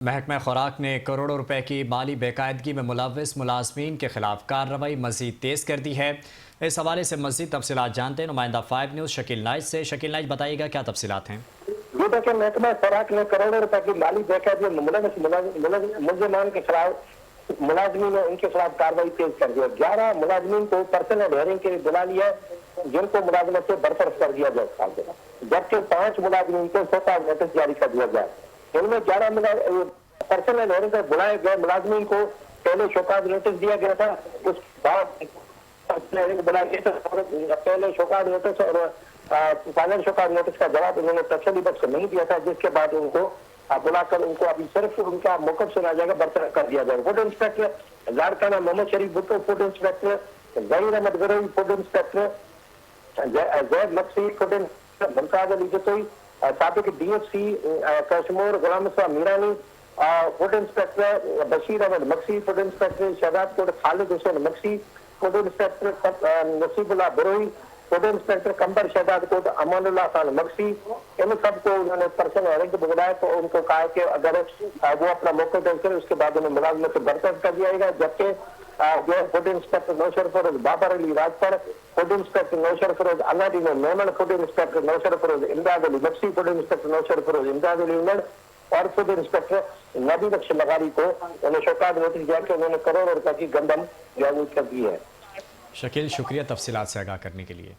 محکمہ خوراک نے کروڑوں روپے کی مالی بے قاعدگی میں ملوث ملازمین کے خلاف کارروائی مزید تیز کر دی ہے۔ اس حوالے سے مزید تفصیلات جانتے ہیں نمائندہ 5 نیوز شکیل نائج سے۔ شکیل نائج، بتائیے گا کیا تفصیلات ہیں؟ یہ دیکھیں، محکمہ خوراک نے کروڑوں روپے کی مالی بے قاعدگی میں ملوث ملزمان کے خلاف ملازمین ان کے خلاف کارروائی تیز کر دی ہے۔ 11 ملازمین کو پرسنل ہیئرنگ کے لیے بلا لیا، جن کو ملازمت سے برطرف کر دیا جائے، جبکہ 5 ملازمین کو شوکاز نوٹس جاری کر دیا جائے۔ ان میں 11 پرسنل ہیئرنگ پر بلائے گئے ملازمین کو پہلے شوکاز نوٹس دیا گیا تھا، اس بعد پہلے شوکاز نوٹس اور فائنل شوکاز نوٹس کا جواب انہوں نے تسلی بخش نہیں دیا تھا، جس کے بعد ان کو بلا کر ان کو ابھی صرف ان کا موقف سنا جائے گا، برطرف کر دیا جائے گا۔ Food inspector Larkana Muhammad Sharif Bhutto, food inspector Zaheer Ahmed Grui, food inspector Zaid Maqsi, food inspector Mumtaz Ali Jatoi, سابق D F C Kashmore Ghulam Sahib Mirani, food inspector Bashir Ahmed Maqsi, food inspector Shahzad Kot Khalid Hussain Maqsi, food inspector Naseeb Ullah Brohi, food inspector Qambar Shahzad Kot Aman Ullah Khan مقصی، ان سب کو انہوں نے پرسنل ہیئرنگ بلایا تو ان کو کہا کہ اگر وہ اپنا موقع درج کرے اس کے بعد انہیں ملازمت سے برطرف کر دیا گا، جبکہ فوڈ انسپیکٹر نوشر فروز بابر علی راجپر، فوڈ انسپیکٹر نوشر فروز اناڈی میں میمن، فوڈ انسپیکٹر نوشر فروز امداد علی مقصی، فوڈ انسپیکٹر نوشر فروز امداد علی امن اور فوڈ انسپیکٹر نبی بخش لغاری کو انہیں شوکاز نوٹس دیا کہ انہوں نے کروڑوں روپے کی گندم جاری کر دی ہے۔ شکیل، شکریہ تفصیلات سے آگاہ کرنے کے لیے۔